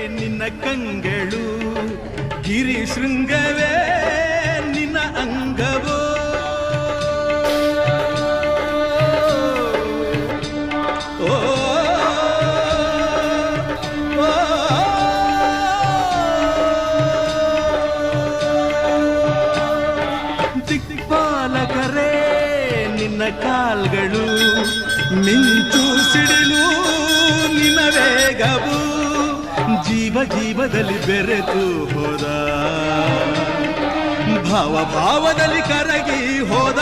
ನಿನ್ನ ಕಂಗಳು, ಗಿರಿ ಶೃಂಗವೇ ನಿನ್ನ ಅಂಗವೋ. ದಿಕ್ಪಾಲಕರೇ ನಿನ್ನ ಕಾಲ್ಗಳು, ಮಿಂಚು ಸಿಡಿಲು ನಿನ್ನ ವೇಗವು, ಜೀವ ಜೀವದಲ್ಲಿ ಬೆರೆತು ಹೋದ, ಭಾವ ಭಾವದಲ್ಲಿ ಕರಗಿ ಹೋದ.